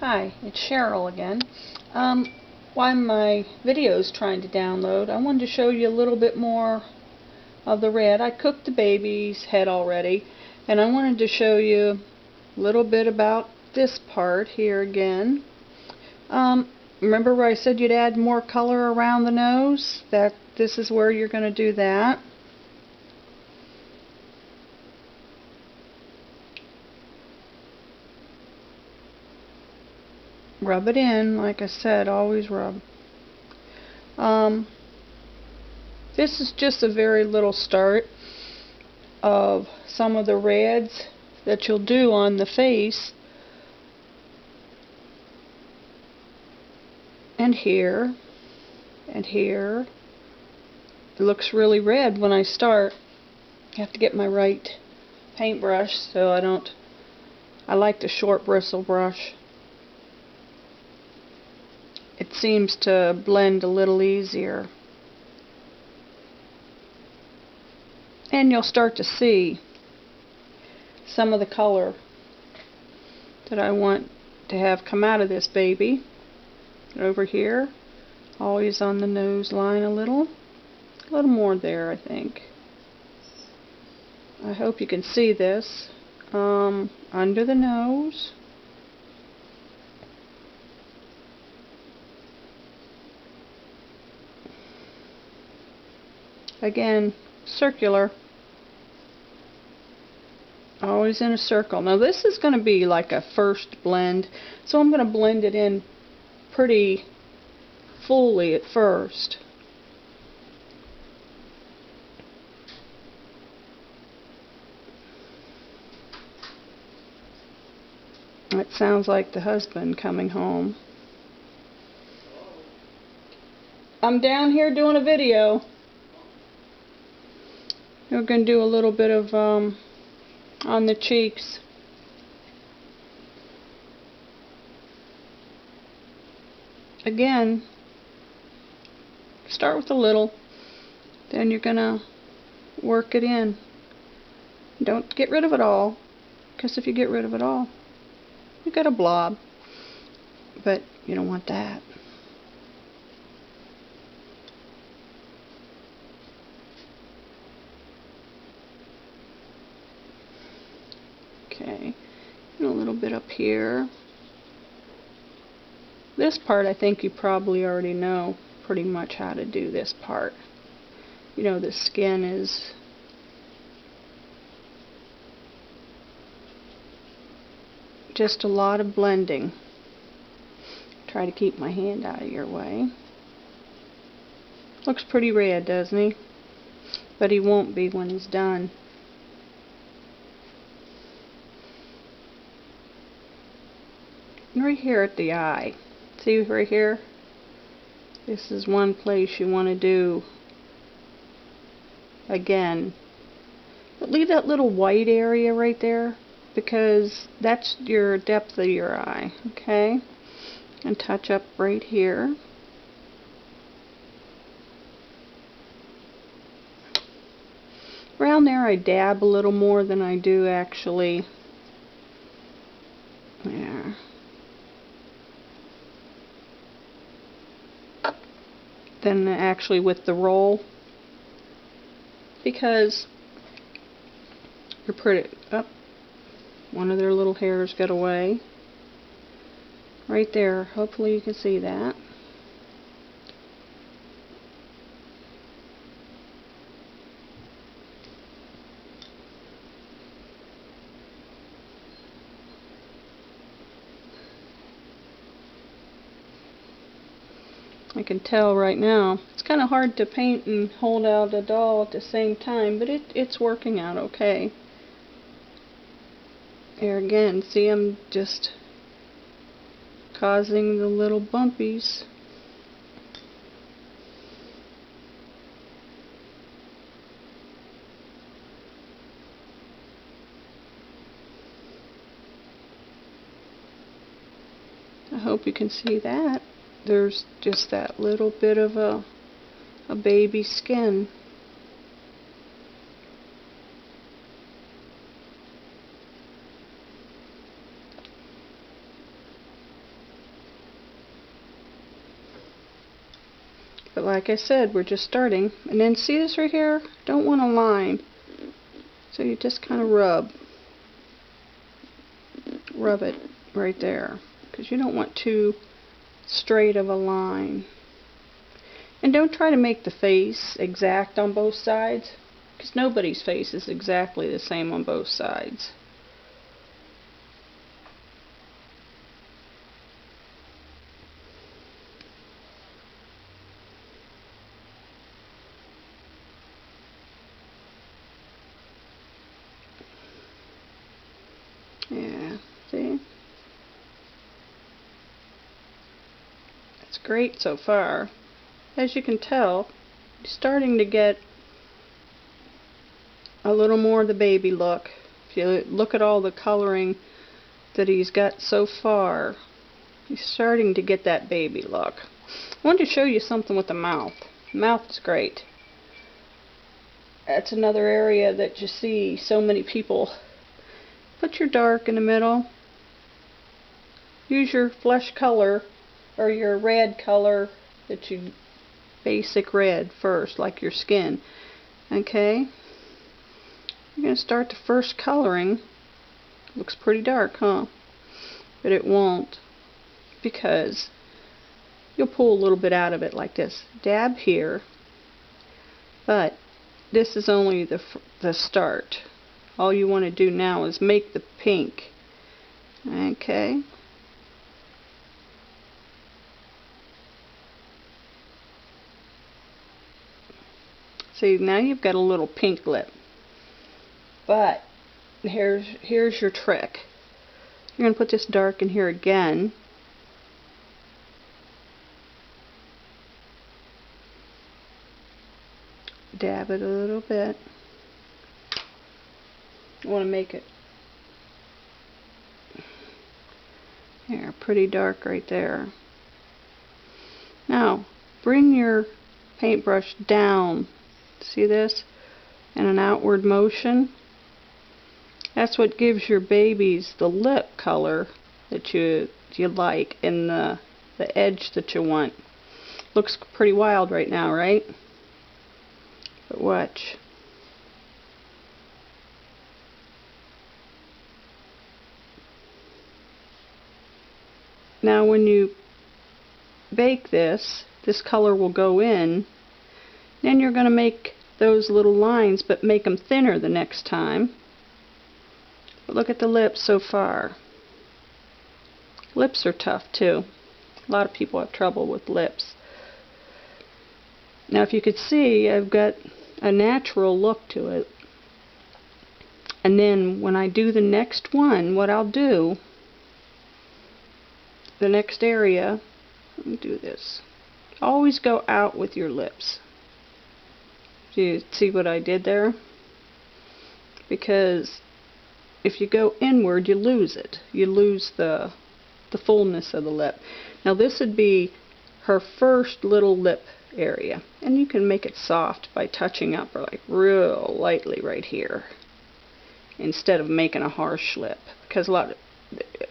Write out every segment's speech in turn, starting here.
Hi, it's Cheryl again. While my video is trying to download, I wanted to show you a little bit more of the red. I cooked the baby's head already, and I wanted to show you a little bit about this part here again. Remember where I said you'd add more color around the nose? This is where you're going to do that. Rub it in, like I said, always rub. This is just a very little start of some of the reds that you'll do on the face. And here, and here. It looks really red when I start. I have to get my right paintbrush so I like the short bristle brush. It seems to blend a little easier. And you'll start to see some of the color that I want to have come out of this baby. Over here, always on the nose line a little more there, I think. I hope you can see this. Under the nose. Again, circular. Always in a circle. Now this is going to be like a first blend, so I'm going to blend it in pretty fully at first. It sounds like the husband coming home. I'm down here doing a video. We're going to do a little bit of on the cheeks. Again, start with a little, then you're going to work it in. Don't get rid of it all, because if you get rid of it all, you got a blob. But you don't want that. Okay, and a little bit up here. This part I think you probably already know pretty much how to do this part. You know, the skin is just a lot of blending. Try to keep my hand out of your way. Looks pretty red, doesn't he? But he won't be when he's done. Right here at the eye. See right here? This is one place you want to do again. But leave that little white area right there, because that's your depth of your eye. Okay? And touch up right here. Around there I dab a little more than I do actually. There. Than actually with the roll, because you're pretty one of their little hairs got away right there. Hopefully you can see that. I can tell right now. It's kind of hard to paint and hold out a doll at the same time, but it's working out okay. There again, see, I'm just causing the little bumpies. I hope you can see that. There's just that little bit of a baby skin. But like I said, we're just starting. And then see this right here? Don't want a line. So you just kind of rub it right there. Because you don't want too straight of a line. And don't try to make the face exact on both sides. Because nobody's face is exactly the same on both sides. Yeah, see? It's great so far. As you can tell, you're starting to get a little more of the baby look. If you look at all the coloring that he's got so far, he's starting to get that baby look. I wanted to show you something with the mouth. The mouth is great. That's another area that you see so many people. Put your dark in the middle. Use your flesh color or your red color that you basic red first, like your skin. Okay? You're going to start the first coloring. Looks pretty dark, huh? But it won't, because you'll pull a little bit out of it like this. Dab here. But this is only the start. All you want to do now is make the pink. Okay? See, now you've got a little pink lip. But here's your trick. You're going to put this dark in here again. Dab it a little bit. I want to make it here, pretty dark right there. Now, bring your paintbrush down. See this? In an outward motion. That's what gives your babies the lip color that you like and the edge that you want. Looks pretty wild right now, right? But watch. Now when you bake this color will go in. Then you're going to make those little lines, but make them thinner the next time. But look at the lips so far. Lips are tough too. A lot of people have trouble with lips. Now if you could see, I've got a natural look to it. And then when I do the next one, what I'll do, the next area, let me do this. Always go out with your lips. Do you see what I did there? Because if you go inward, you lose it. You lose the fullness of the lip. Now this would be her first little lip area. And you can make it soft by touching up or like real lightly right here. Instead of making a harsh lip. Because a lot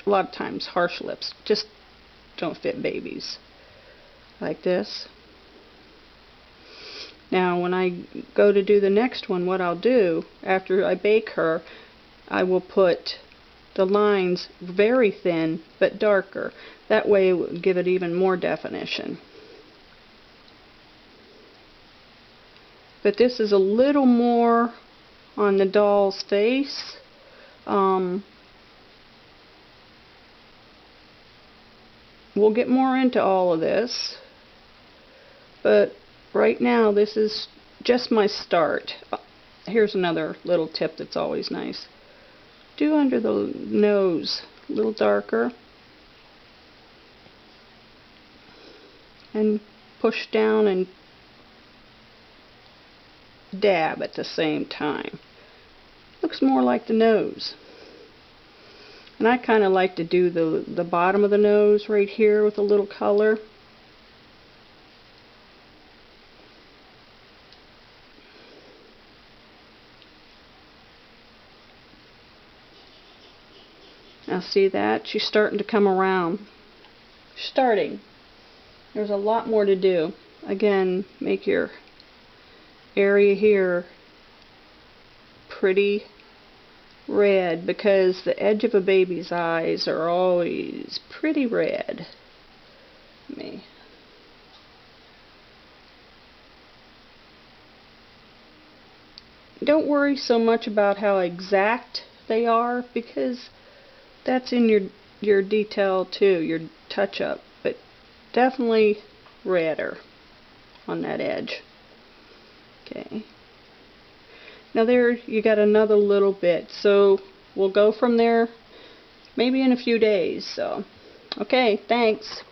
of times harsh lips just don't fit babies. Like this. Now when I go to do the next one, what I'll do, after I bake her, I will put the lines very thin but darker. That way it will give it even more definition. But this is a little more on the doll's face. We'll get more into all of this. But right now, this is just my start. Here's another little tip that's always nice. Do under the nose, a little darker. And push down and dab at the same time. Looks more like the nose. And I kind of like to do the bottom of the nose right here with a little color. Now see that? She's starting to come around. Starting. There's a lot more to do. again, make your area here pretty red, because the edge of a baby's eyes are always pretty red. Don't worry so much about how exact they are, because that's in your detail too, your touch-up, but definitely redder on that edge. Okay. Now there you got another little bit, so we'll go from there maybe in a few days. So, okay, thanks.